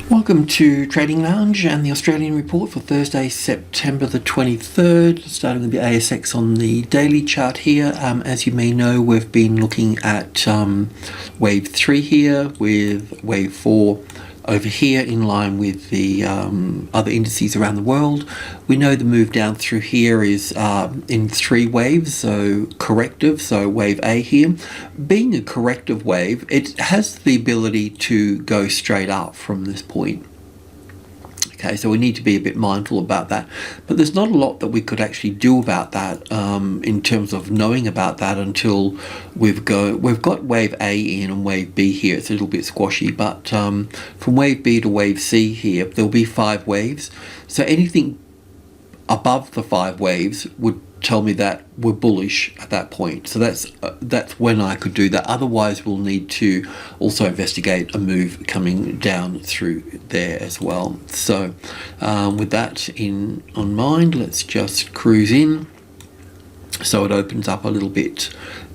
Welcome to Trading Lounge and the Australian report for Thursday, September the 23rd, starting with the ASX on the daily chart here. As you may know, we've been looking at wave 3 here with wave 4 over here in line with the other indices around the world. We know the move down through here is in 3 waves, so corrective, so wave A here. Being a corrective wave, it has the ability to go straight up from this point. Okay, so we need to be a bit mindful about that. But there's not a lot that we could actually do about that in terms of knowing about that until we've got wave A in and wave B here. It's a little bit squashy, but from wave B to wave C here, there'll be 5 waves. So anything above the 5 waves would tell me that we're bullish at that point. So that's when I could do that. Otherwise, we'll need to also investigate a move coming down through there as well. So with that on mind, let's just cruise in. So it opens up a little bit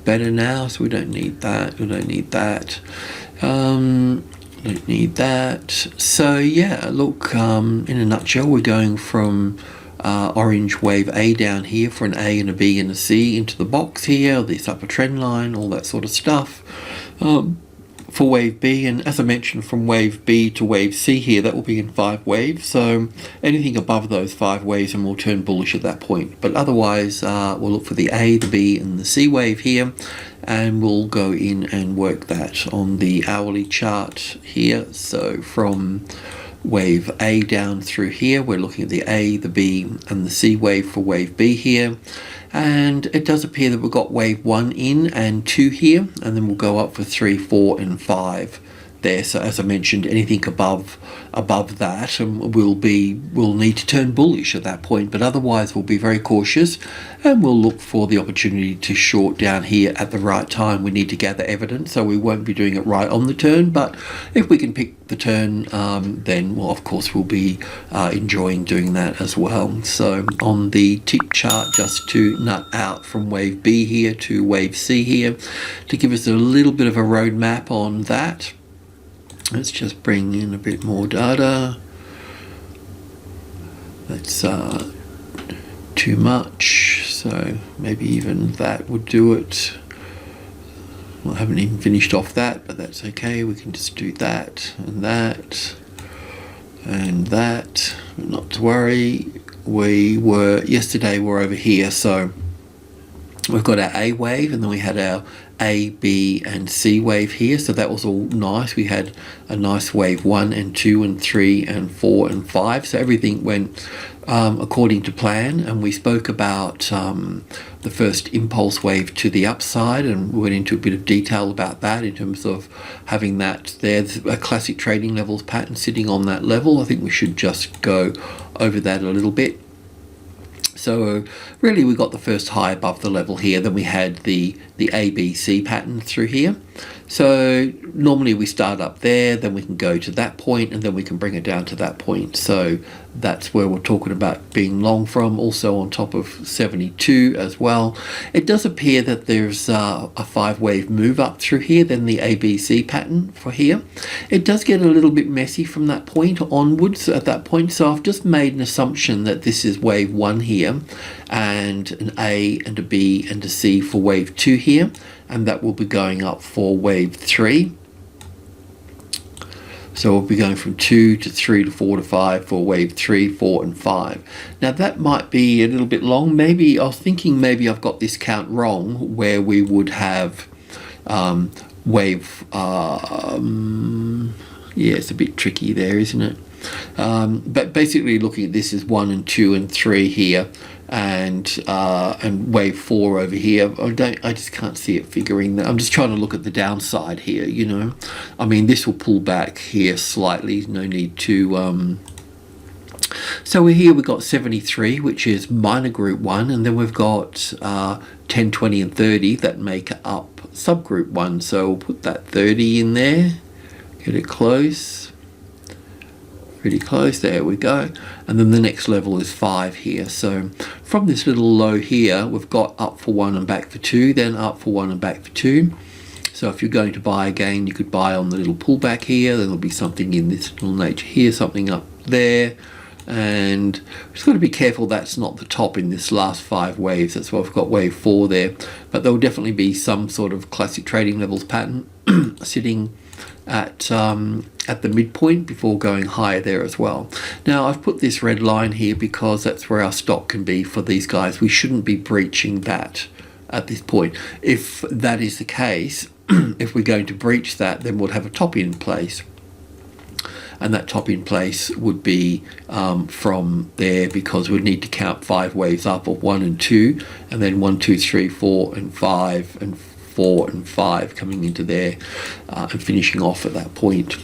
better now. So we don't need that. We don't need that. Don't need that. So yeah, look, in a nutshell, we're going from orange wave A down here for an A and a B and a C into the box here, this upper trend line, all that sort of stuff for wave B. And as I mentioned, from wave B to wave C here, that will be in 5 waves. So anything above those 5 waves and we'll turn bullish at that point. But otherwise, we'll look for the A, the B and the C wave here, and we'll go in and work that on the hourly chart here. So from wave A down through here, we're looking at the A, the B and the C wave for wave B here, and it does appear that we've got wave 1 in and 2 here, and then we'll go up for 3, 4 and 5 there. So as I mentioned, anything above that we'll need to turn bullish at that point, but otherwise we'll be very cautious and we'll look for the opportunity to short down here at the right time. We need to gather evidence, so we won't be doing it right on the turn, but if we can pick the turn, then well, of course we'll be enjoying doing that as well. So on the tick chart, just to nut out from wave B here to wave C here, to give us a little bit of a roadmap on that. Let's just bring in a bit more data. That's too much, so maybe even that would do it. Well, I haven't even finished off that, but that's okay. We can just do that and that and that. Not to worry. Yesterday we're over here, so we've got our A wave and then we had our A, B and C wave here, so that was all nice. We had a nice wave 1 and 2 and 3 and 4 and 5, so everything went according to plan. And we spoke about the first impulse wave to the upside, and we went into a bit of detail about that in terms of having that there's a classic trading levels pattern sitting on that level. I think we should just go over that a little bit. So really we got the first high above the level here, then we had the ABC pattern through here. So normally we start up there, then we can go to that point, and then we can bring it down to that point. So that's where we're talking about being long from, also on top of 72 as well. It does appear that there's a 5 wave move up through here, then the ABC pattern for here. It does get a little bit messy from that point onwards at that point, so I've just made an assumption that this is wave 1 here, and an A and a B and a C for wave 2 here, and that will be going up for wave 3. So we'll be going from 2 to 3 to 4 to 5 for wave 3, 4 and 5. Now that might be a little bit long. Maybe I was thinking maybe I've got this count wrong, where we would have wave yeah, it's a bit tricky there, isn't it? But basically looking at this is 1 and 2 and 3 here, and wave 4 over here. I just can't see it figuring that. I'm just trying to look at the downside here, you know. I mean, this will pull back here slightly, no need to so we're here, we've got 73, which is minor group 1, and then we've got 10, 20 and 30 that make up subgroup 1. So we'll put that 30 in there, get it close. Pretty close, there we go. And then the next level is 5 here. So from this little low here, we've got up for 1 and back for 2, then up for 1 and back for 2. So if you're going to buy again, you could buy on the little pullback here. There'll be something in this little nature here, something up there. And just got to be careful that's not the top in this last 5 waves. That's why I've got wave 4 there. But there will definitely be some sort of classic trading levels pattern sitting at the midpoint before going higher there as well. Now I've put this red line here because that's where our stop can be for these guys. We shouldn't be breaching that at this point. If that is the case, if we're going to breach that, then we'll have a top in place. And that top in place would be from there, because we'd need to count 5 waves up of 1 and 2, and then 1, 2, 3, 4 and 5 and 4 and 5 coming into there and finishing off at that point.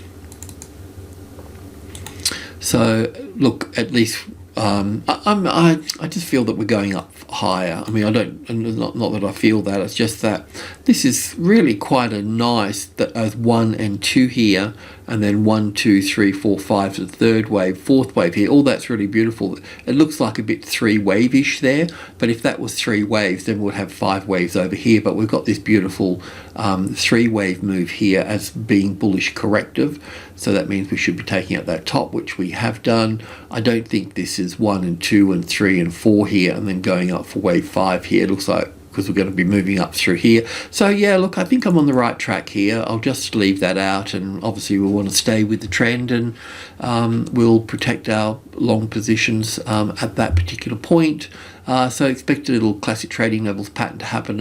So look, at least I just feel that we're going up higher. I mean, I don't, not that I feel that, it's just that this is really quite a nice, that as 1 and 2 here, and then 1, 2, 3, 4, 5 the third wave, fourth wave here. All that's really beautiful. It looks like a bit 3 wave-ish there, but if that was 3 waves, then we'd have 5 waves over here. But we've got this beautiful 3 wave move here as being bullish corrective. So that means we should be taking out that top, which we have done. I don't think this is 1 and 2 and 3 and 4 here, and then going up for wave 5 here. It looks like, because we're going to be moving up through here. So yeah, look, I think I'm on the right track here. I'll just leave that out, and obviously we'll want to stay with the trend, and we'll protect our long positions at that particular point. So expect a little classic trading levels pattern to happen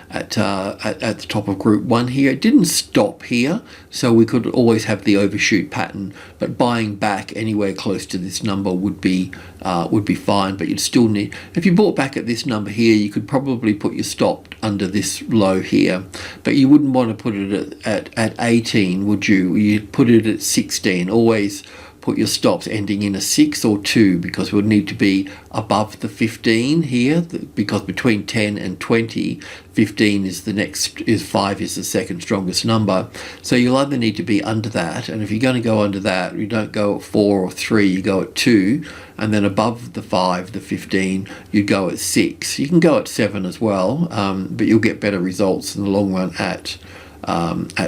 at the top of group 1 here. It didn't stop here, so we could always have the overshoot pattern, but buying back anywhere close to this number would be fine. But you'd still need, if you bought back at this number here, you could probably put your stop under this low here, but you wouldn't want to put it at 18, would you? You'd put it at 16. Always put your stops ending in a 6 or 2, because we'll need to be above the 15 here, because between 10 and 20, 15 is the next, 5 is the second strongest number. So you'll either need to be under that, and if you're going to go under that, you don't go at 4 or 3, you go at 2, and then above the 5, the 15, you go at 6. You can go at 7 as well, but you'll get better results in the long run at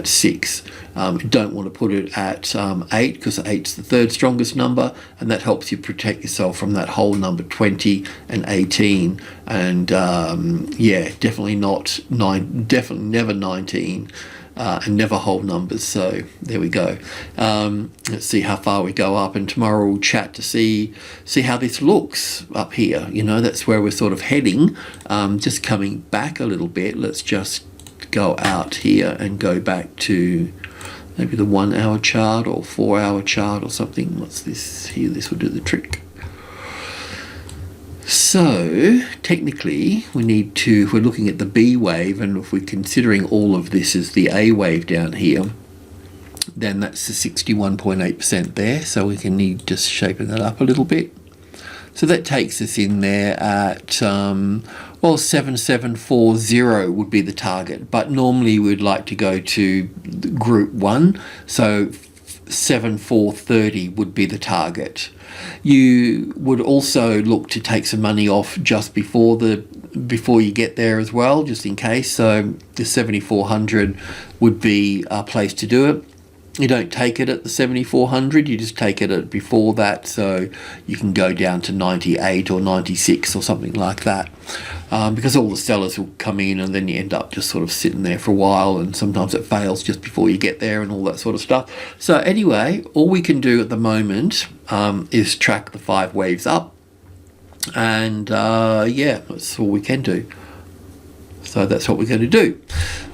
6. You don't want to put it at 8, because 8's the third strongest number, and that helps you protect yourself from that whole number 20 and 18. And yeah, definitely not 9, definitely never 19, and never whole numbers. So there we go. Let's see how far we go up, and tomorrow we'll chat to see how this looks up here. You know, that's where we're sort of heading. Just coming back a little bit. Let's just go out here and go back to maybe the 1 hour chart or 4 hour chart or something. What's this here? This will do the trick. So technically we need to, if we're looking at the B wave, and if we're considering all of this as the A wave down here, then that's the 61.8% there. So we can need just shaping that up a little bit. So that takes us in there at, well, 7740 would be the target, but normally we'd like to go to group 1, so 7430 would be the target. You would also look to take some money off just before you get there as well, just in case. So the 7400 would be a place to do it. You don't take it at the 7400, you just take it at before that, so you can go down to 98 or 96 or something like that, because all the sellers will come in, and then you end up just sort of sitting there for a while, and sometimes it fails just before you get there and all that sort of stuff. So anyway, all we can do at the moment is track the 5 waves up, and yeah, that's all we can do. So that's what we're going to do.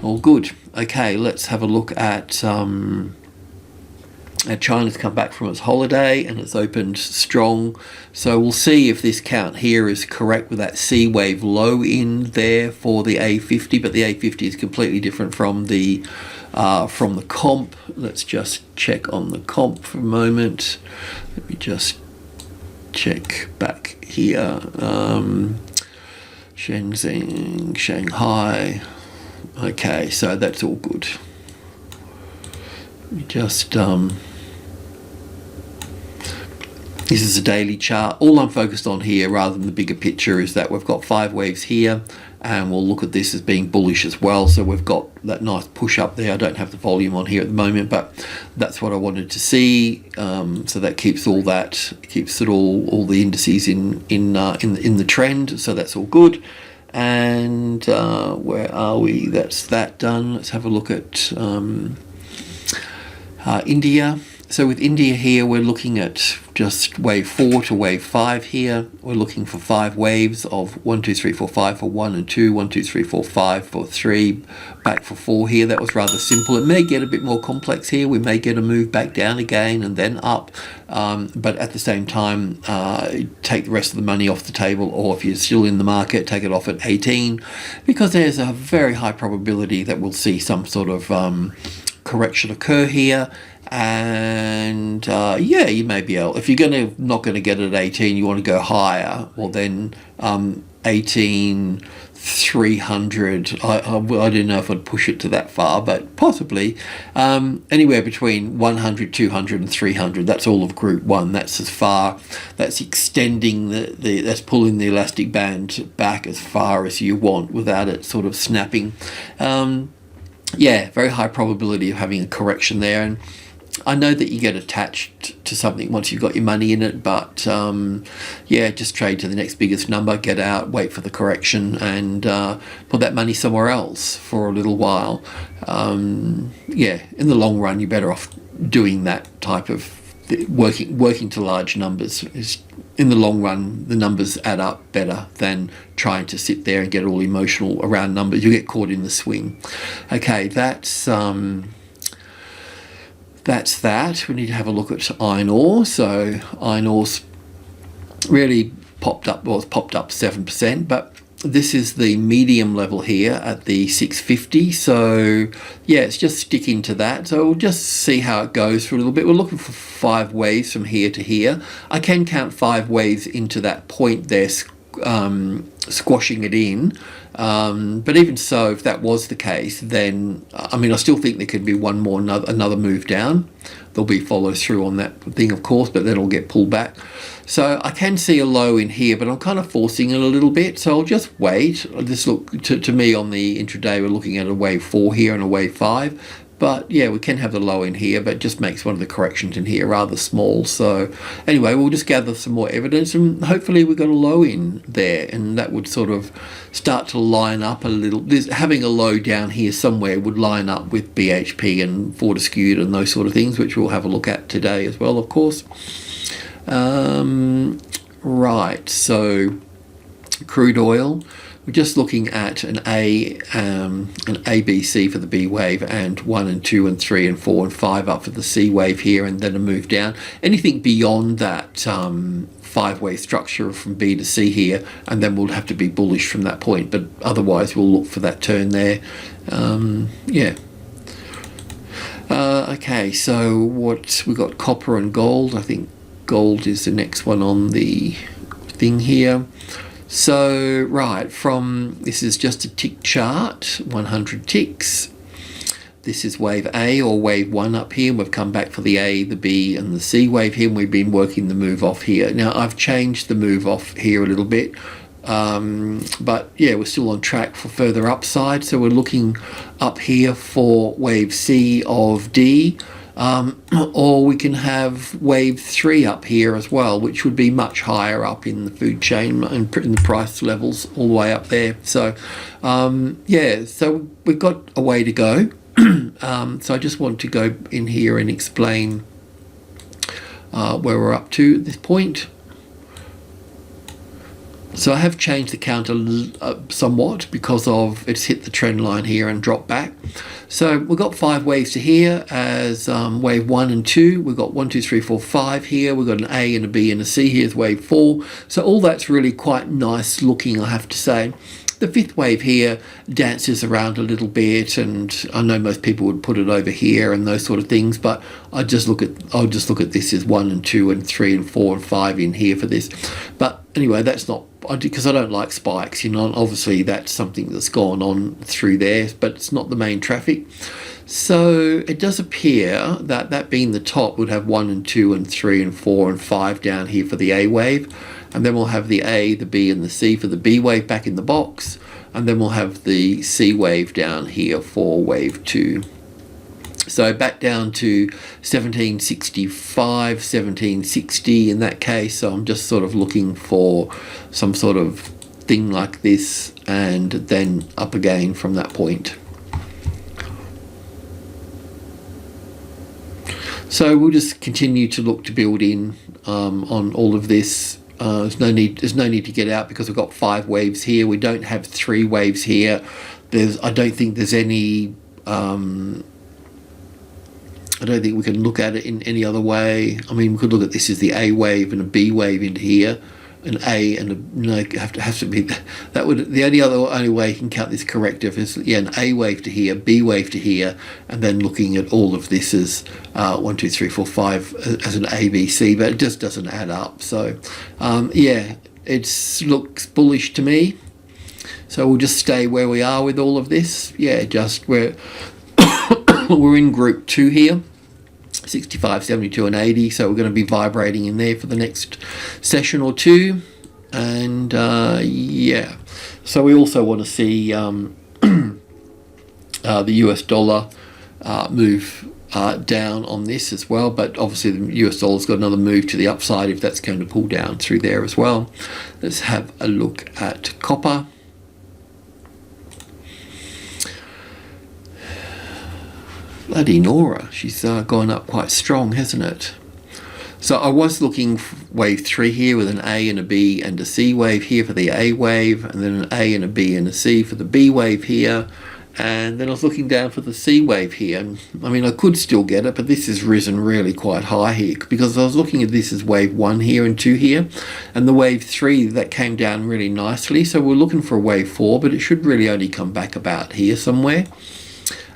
All good. Okay, let's have a look at China's come back from its holiday and it's opened strong, so we'll see if this count here is correct with that C wave low in there for the A50, but the A50 is completely different from the comp. Let's just check on the comp for a moment. Let me just check back here. Shenzhen, Shanghai. Okay, so that's all good. Let me just This is a daily chart. All I'm focused on here, rather than the bigger picture, is that we've got 5 waves here, and we'll look at this as being bullish as well. So we've got that nice push up there. I don't have the volume on here at the moment, but that's what I wanted to see. So that keeps all the indices in the trend. So that's all good. And where are we? That's that done. Let's have a look at India. So with India here, we're looking at just wave 4 to wave 5 here. We're looking for 5 waves of 1, 2, 3, 4, 5 for 1 and 2, 1, 2, 3, 4, 5 for 3, back for 4 here. That was rather simple. It may get a bit more complex here. We may get a move back down again and then up. But at the same time, take the rest of the money off the table, or if you're still in the market, take it off at 18, because there's a very high probability that we'll see some sort of correction occur here. And yeah, you may be able, if you're not going to get it at 18, you want to go higher, well then 18,300, I don't know if I'd push it to that far, but possibly anywhere between 100, 200 and 300. That's all of group 1. That's as far, that's extending that's pulling the elastic band back as far as you want without it sort of snapping. Yeah, very high probability of having a correction there. And I know that you get attached to something once you've got your money in it, but yeah, just trade to the next biggest number, get out, wait for the correction, and put that money somewhere else for a little while. Yeah, in the long run, you're better off doing that type of working to large numbers. In the long run, the numbers add up better than trying to sit there and get all emotional around numbers. You get caught in the swing. Okay, that's that. We need to have a look at iron ore. So iron ore's really popped up, well, it's popped up 7%, but this is the medium level here at the 650. So yeah, it's just sticking to that. So we'll just see how it goes for a little bit. We're looking for 5 waves from here to here. I can count 5 waves into that point there, squashing it in. But even so, if that was the case, then I mean, I still think there could be another move down. There'll be follow through on that thing, of course, but then it'll get pulled back. So I can see a low in here, but I'm kind of forcing it a little bit. So I'll just wait. This look to me on the intraday, we're looking at a wave 4 here and a wave 5. But yeah, we can have the low in here, but it just makes one of the corrections in here rather small. So anyway, we'll just gather some more evidence, and hopefully we got a low in there, and that would sort of start to line up a little. Having a low down here somewhere would line up with BHP and Fortescue and those sort of things, which we'll have a look at today as well, of course. Right, so crude oil. We're just looking at an ABC for the B wave, and 1 and 2 and 3 and 4 and 5 up for the C wave here, and then a move down. Anything beyond that 5-way structure from B to C here, and then we'll have to be bullish from that point. But otherwise, we'll look for that turn there. Yeah. Okay, so what we got? Copper and gold. I think gold is the next one on the thing here. So right, this is just a tick chart, 100 ticks. This is wave A or wave 1 up here. We've come back for the A, the B and the C wave here, and we've been working the move off here. Now I've changed the move off here a little bit, but yeah, we're still on track for further upside. So we're looking up here for wave C of D. Or we can have wave 3 up here as well, which would be much higher up in the food chain and in the price levels all the way up there. So yeah, so we've got a way to go. So I just want to go in here and explain where we're up to at this point. So I have changed the counter somewhat because of it's hit the trend line here and dropped back. So we've got 5 waves to here as wave 1 and 2. We've got 1, 2, 3, 4, 5 here. We've got an A and a B and a C. Here's wave 4. So all that's really quite nice looking, I have to say. The 5th wave here dances around a little bit, and I know most people would put it over here and those sort of things, but I'll just look at this as 1 and 2 and 3 and 4 and 5 in here for this. But anyway, that's not because I don't like spikes, you know. Obviously that's something that's gone on through there, but it's not the main traffic. So it does appear that that being the top would have 1 and 2 and 3 and 4 and 5 down here for the A wave, and then we'll have the A, the B and the C for the B wave back in the box, and then we'll have the C wave down here for wave 2. So back down to 1765, 1760 in that case. So I'm just sort of looking for some sort of thing like this and then up again from that point. So we'll just continue to look to build in on all of this. There's no need to get out because we've got 5 waves here. We don't have 3 waves here. I don't think there's any I don't think we can look at it in any other way. I mean, we could look at this as the A wave and a B wave into here, an A and a, no, have to be that would the only way you can count this corrective is an A wave to here, B wave to here, and then looking at all of this as 1, 2, 3, 4, 5 as an A, B, C, but it just doesn't add up. So it looks bullish to me. So we'll just stay where we are with all of this. Just where. We're in group 2 here, 65, 72 and 80, so we're going to be vibrating in there for the next session or two. And so we also want to see the US dollar move down on this as well, but obviously the US dollar's got another move to the upside if that's going to pull down through there as well. Let's have a look at copper. Bloody Nora, she's gone up quite strong, hasn't it? So I was looking for wave 3 here with an A and a B and a C wave here for the A wave, and then an A and a B and a C for the B wave here, and then I was looking down for the C wave here. And I mean, I could still get it, but this has risen really quite high here because I was looking at this as wave 1 here and 2 here, and the wave 3 that came down really nicely. So we're looking for a wave 4, but it should really only come back about here somewhere.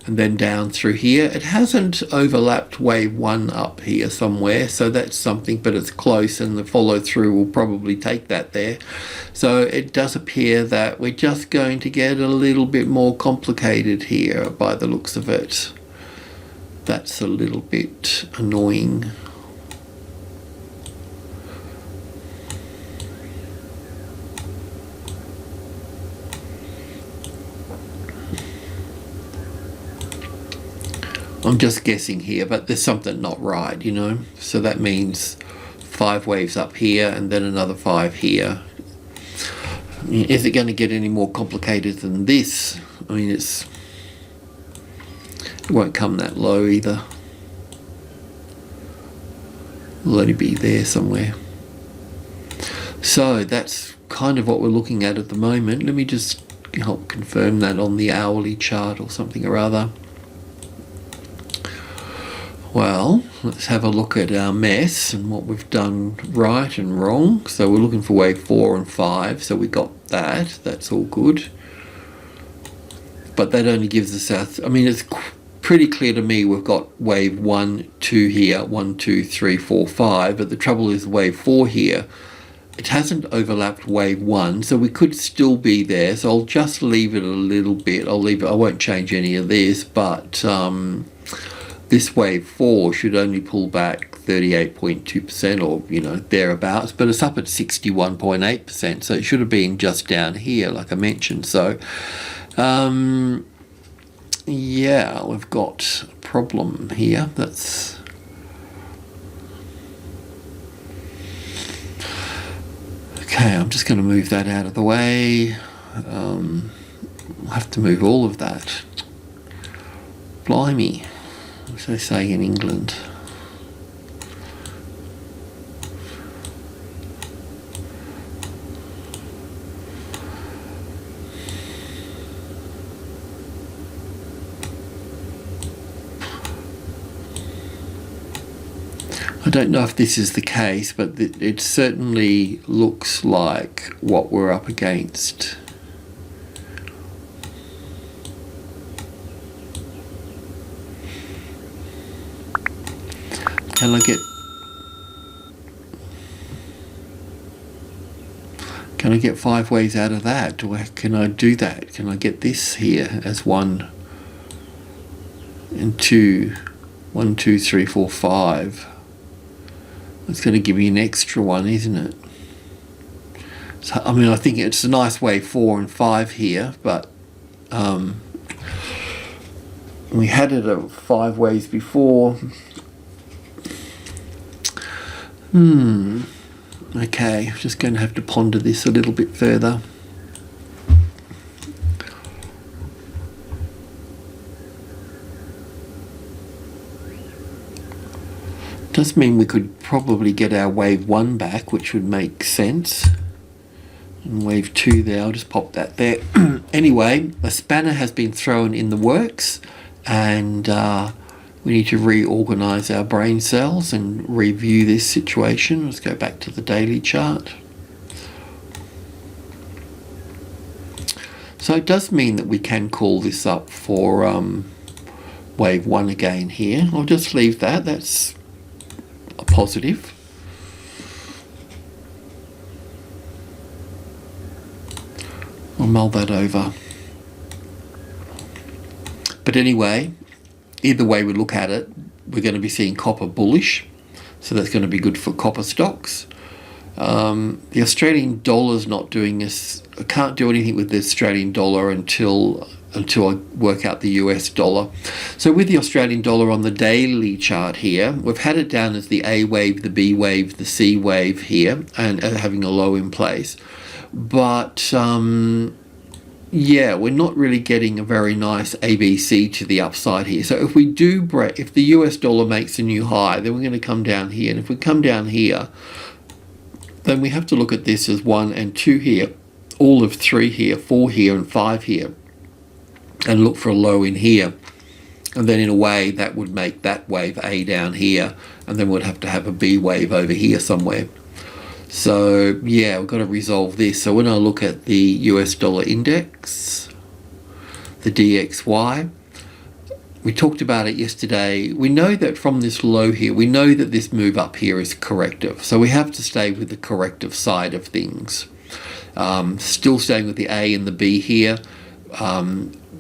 And then down through here. It hasn't overlapped wave 1 up here somewhere, so that's something, but it's close, and the follow through will probably take that there. So it does appear that we're just going to get a little bit more complicated here by the looks of it. That's a little bit annoying. I'm just guessing here, but there's something not right, you know. So that means 5 waves up here and then another 5 here. I mean, is it going to get any more complicated than this? I mean, it won't come that low either. It'll only be there somewhere. So that's kind of what we're looking at the moment. Let me just help confirm that on the hourly chart or something or other. Well, let's have a look at our mess and what we've done right and wrong. So we're looking for wave 4 and 5, so we got that. That's all good. But that only gives us our... I mean, it's pretty clear to me we've got wave 1, 2 here, 1, 2, 3, 4, 5. But the trouble is wave 4 here, it hasn't overlapped wave 1, so we could still be there. So I'll just leave it a little bit. I won't change any of this, but... this wave 4 should only pull back 38.2% or, you know, thereabouts, but it's up at 61.8%, so it should have been just down here, like I mentioned. So, yeah, we've got a problem here. That's... Okay, I'm just going to move that out of the way. I'll have to move all of that. Blimey. As they say in England. I don't know if this is the case, but it certainly looks like what we're up against. Can I get 5 waves out of that? Can I do that? Can I get this here as one? and 2, 1, 2, 3, 4, 5. It's going to give you an extra one, isn't it? So, I mean, I think it's a nice wave 4 and 5 here, but we had it at 5 waves before. Okay, just going to have to ponder this a little bit further. Does mean we could probably get our wave 1 back, which would make sense. And wave 2 there, I'll just pop that there. Anyway, a spanner has been thrown in the works, and we need to reorganize our brain cells and review this situation. Let's go back to the daily chart. So it does mean that we can call this up for wave 1 again here. I'll just leave that. That's a positive. I'll mull that over. But anyway, either way we look at it, we're going to be seeing copper bullish, so that's going to be good for copper stocks. The Australian dollar's not doing this. I can't do anything with the Australian dollar until I work out the US dollar. So with the Australian dollar on the daily chart here, we've had it down as the A wave, the B wave, the C wave here, and having a low in place. But yeah, we're not really getting a very nice ABC to the upside here. So if we do break, if the US dollar makes a new high, then we're going to come down here. And if we come down here, then we have to look at this as 1 and 2 here, all of 3 here, 4 here, and 5 here, and look for a low in here. And then in a way, that would make that wave A down here, and then we'd have to have a B wave over here somewhere. So yeah, we've got to resolve this. So when I look at the US dollar index, the DXY, we talked about it yesterday. We know that from this low here, we know that this move up here is corrective. So we have to stay with the corrective side of things. Still staying with the A and the B here.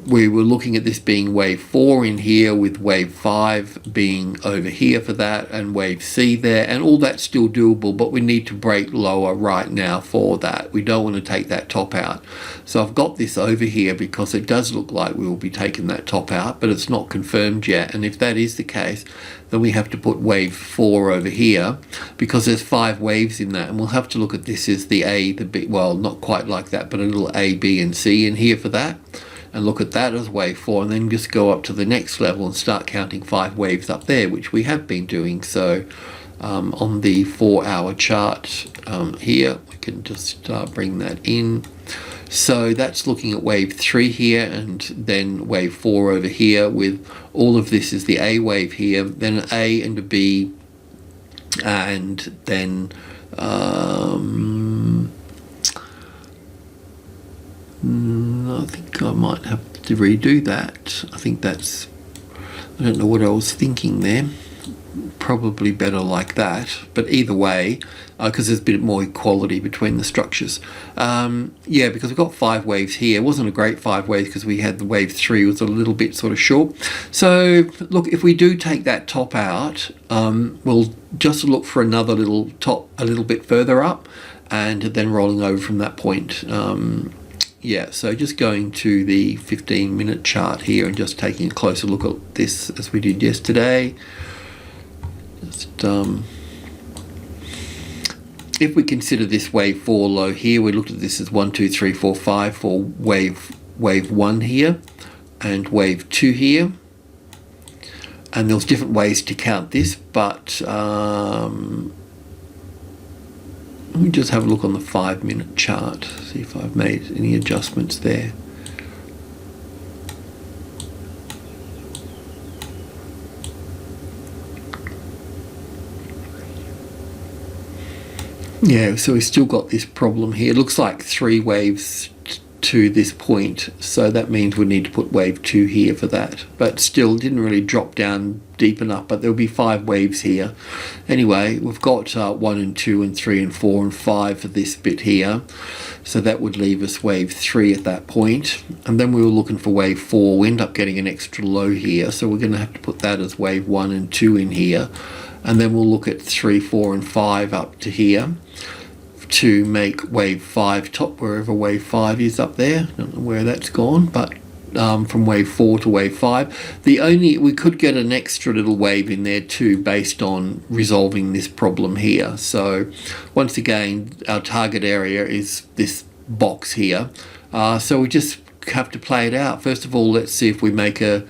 We were looking at this being wave 4 in here, with wave 5 being over here for that, and wave C there, and all that's still doable, but we need to break lower right now for that. We don't want to take that top out. So I've got this over here because it does look like we will be taking that top out, but it's not confirmed yet. And if that is the case, then we have to put wave 4 over here, because there's 5 waves in that, and we'll have to look at this as the A, the B, well, not quite like that, but a little A, B, and C in here for that. And look at that as wave 4, and then just go up to the next level and start counting 5 waves up there, which we have been doing. So on the 4-hour chart here, we can just bring that in. So that's looking at wave 3 here, and then wave 4 over here, with all of this is the A wave here, then an A and a B, and then I think I might have to redo that. I think that's, I don't know what I was thinking there. Probably better like that, but either way, because there's a bit more equality between the structures. Yeah, because we've got 5 waves here. It wasn't a great 5 waves because we had the wave 3 was a little bit sort of short. So look, if we do take that top out, we'll just look for another little top a little bit further up, and then rolling over from that point. Yeah, so just going to the 15-minute chart here and just taking a closer look at this as we did yesterday. Just if we consider this wave 4 low here, we looked at this as 1, 2, 3, 4, 5 for wave 1 here and wave 2 here. And there's different ways to count this, but let me just have a look on the 5-minute chart, see if I've made any adjustments there. Yeah, so we've still got this problem here. It looks like 3 waves to this point, so that means we need to put wave 2 here for that, but still didn't really drop down deep enough, but there'll be 5 waves here. Anyway, we've got 1 and 2 and 3 and 4 and 5 for this bit here, so that would leave us wave 3 at that point, and then we were looking for wave 4. We end up getting an extra low here, so we're going to have to put that as wave 1 and 2 in here, and then we'll look at 3, 4 and 5 up to here to make wave 5 top, wherever wave 5 is up there. Don't know where that's gone, but from wave 4 to wave 5. We could get an extra little wave in there too, based on resolving this problem here. So once again, our target area is this box here. So we just have to play it out. First of all, let's see if we make a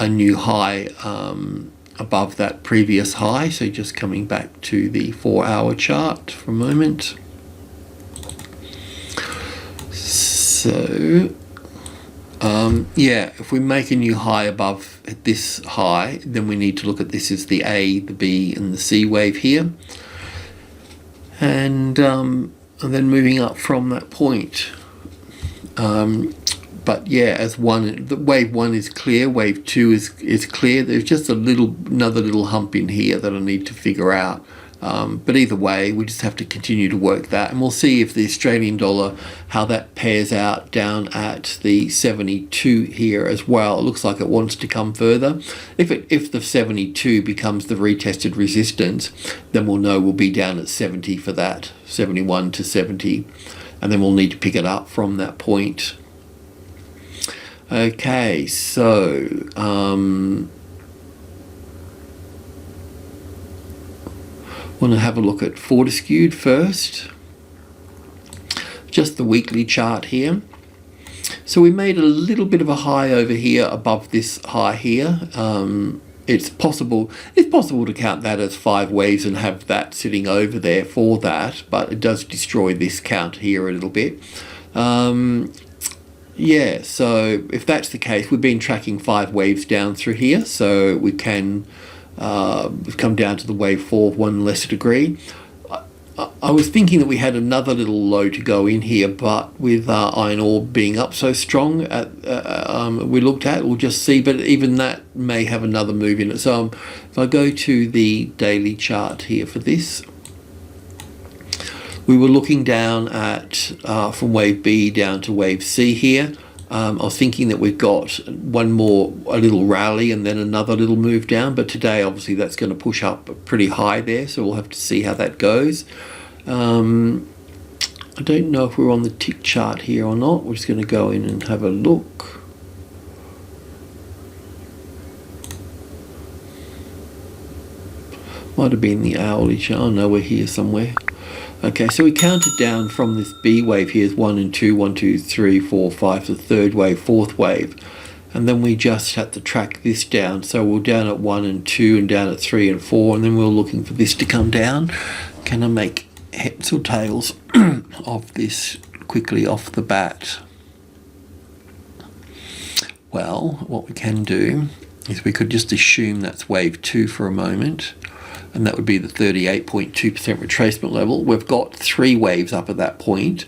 new high above that previous high. So just coming back to the 4-hour chart for a moment. So yeah, if we make a new high above this high, then we need to look at this as the A, the B and the C wave here, and then moving up from that point. But yeah, as wave 1 is clear, wave 2 is clear. There's just another little hump in here that I need to figure out. But either way, we just have to continue to work that, and we'll see if the Australian dollar, how that pairs out down at the 72 here as well. It looks like it wants to come further. If the 72 becomes the retested resistance, then we'll know we'll be down at 70 for that, 71 to 70, and then we'll need to pick it up from that point. Okay, so want to have a look at Fortescue first, just the weekly chart here. So we made a little bit of a high over here above this high here. It's possible to count that as 5 waves and have that sitting over there for that, but it does destroy this count here a little bit. Yeah, so if that's the case, we've been tracking 5 waves down through here, so we can we've come down to the wave 4, 1 lesser degree. I was thinking that we had another little low to go in here, but with iron ore being up so strong, we looked at, we'll just see, but even that may have another move in it. So if I go to the daily chart here for this, we were looking down at from wave B down to wave C here. I was thinking that we've got a little rally and then another little move down, but today obviously that's going to push up pretty high there, so we'll have to see how that goes. I don't know if we're on the tick chart here or not. We're just going to go in and have a look. Might have been the hourly chart. Oh no, we're here somewhere. Okay, so we counted down from this B wave here as 1 and 2, 1, 2, 3, 4, 5, the 3rd wave, 4th wave. And then we just had to track this down. So we're down at 1 and 2 and down at 3 and 4, and then we were looking for this to come down. Can I make heads or tails of this quickly off the bat? Well, what we can do is we could just assume that's wave 2 for a moment, and that would be the 38.2% retracement level. We've got 3 waves up at that point.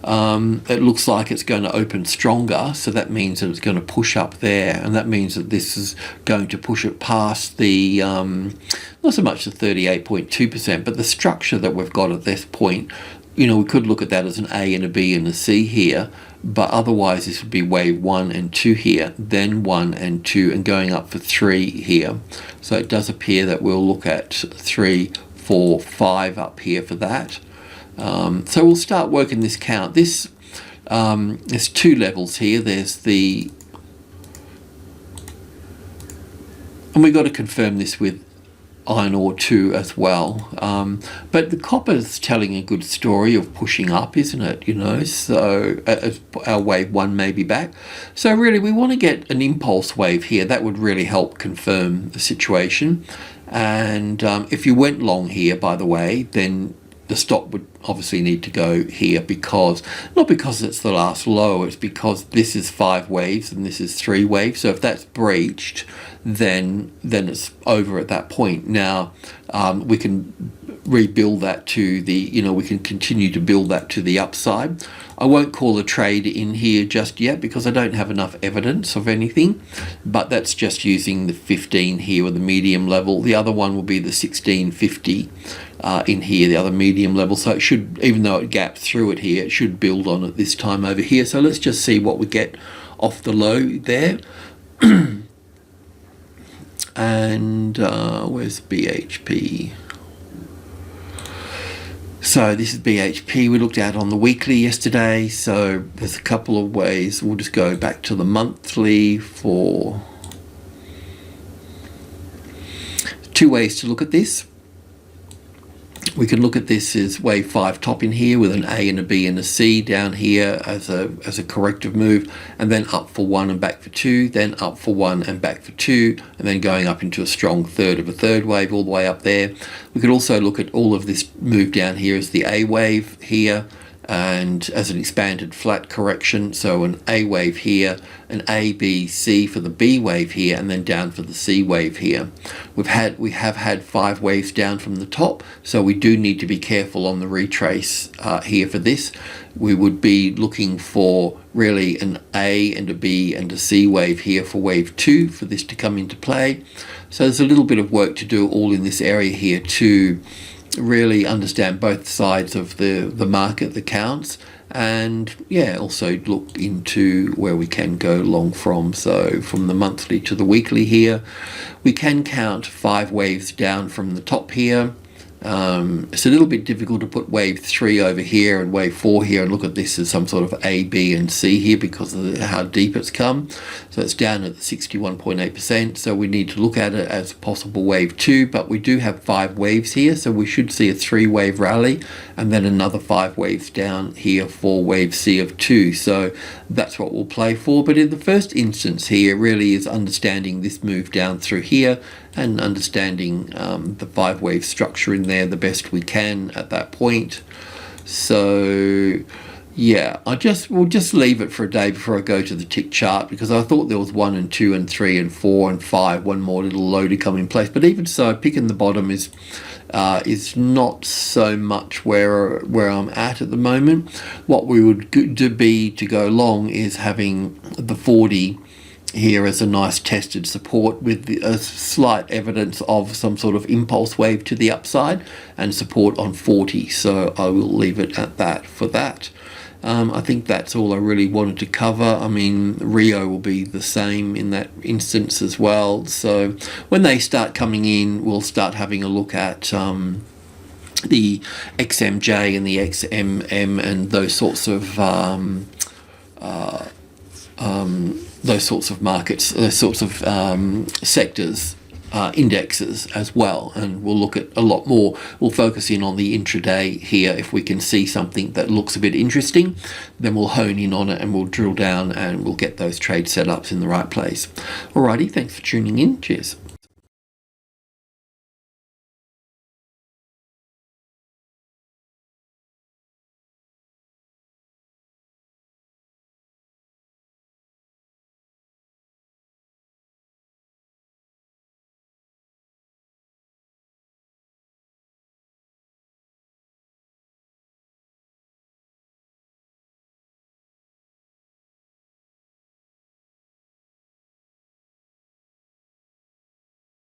It looks like it's going to open stronger, so that means that it's going to push up there, and that means that this is going to push it past the, not so much the 38.2%, but the structure that we've got at this point. You know, we could look at that as an A and a B and a C here, but otherwise this would be wave 1 and 2 here, then 1 and 2, and going up for 3 here. So it does appear that we'll look at 3, 4, 5 up here for that. So we'll start working this count. There's 2 levels here. There's the, and we've got to confirm this with iron ore too as well, but the copper is telling a good story of pushing up, isn't it? You know, so our wave 1 may be back. So really we want to get an impulse wave here. That would really help confirm the situation. And if you went long here, by the way, then the stop would obviously need to go here, because not because it's the last low, it's because this is 5 waves and this is 3 waves. So if that's breached, then it's over at that point. Now we can rebuild that to the, we can continue to build that to the upside. I won't call a trade in here just yet because I don't have enough evidence of anything, but that's just using the 15 here with the medium level. The other one will be the 1650 in here, the other medium level. So it should, even though it gapped through it here, it should build on it this time over here. So let's just see what we get off the low there. And where's BHP? So this is BHP we looked at on the weekly yesterday. So there's a couple of ways. We'll just go back to the monthly for two ways to look at this. We can look at this as wave 5 top in here with an A and a B and a C down here as a corrective move, and then up for 1 and back for 2, then up for 1 and back for 2, and then going up into a strong third of a third wave all the way up there. We could also look at all of this move down here as the A wave here, and as an expanded flat correction, so an A wave here, an A, B, C for the B wave here, and then down for the C wave here. We have had 5 waves down from the top, so we do need to be careful on the retrace here for this. We would be looking for really an A and a B and a C wave here for wave 2 for this to come into play. So there's a little bit of work to do all in this area here to really understand both sides of the market, the counts, and also look into where we can go long from. So from the monthly to the weekly here, we can count 5 waves down from the top here. It's a little bit difficult to put wave 3 over here and wave 4 here and look at this as some sort of A, B and C here because of how deep it's come. So it's down at 61.8%, so we need to look at it as possible wave 2, but we do have 5 waves here, so we should see a 3-wave rally and then another 5 waves down here for wave C of 2. So that's what we'll play for, but in the first instance here really is understanding this move down through here and understanding the 5-wave structure in there the best we can at that point. So we'll just leave it for a day before I go to the tick chart, because I thought there was 1 and 2 and 3 and 4 and 5, one more little low to come in place. But even so, picking the bottom is not so much where I'm at the moment. What we would be to go long is having the 40 here as a nice tested support with a slight evidence of some sort of impulse wave to the upside and support on 40. So I will leave it at that for that. I think that's all I really wanted to cover. I mean, Rio will be the same in that instance as well. So when they start coming in, we'll start having a look at the XMJ and the XMM and those sorts of markets, those sorts of sectors, indexes as well, and we'll look at a lot more. We'll focus in on the intraday here. If we can see something that looks a bit interesting, then we'll hone in on it and we'll drill down and we'll get those trade setups in the right place. Alrighty, thanks for tuning in. Cheers.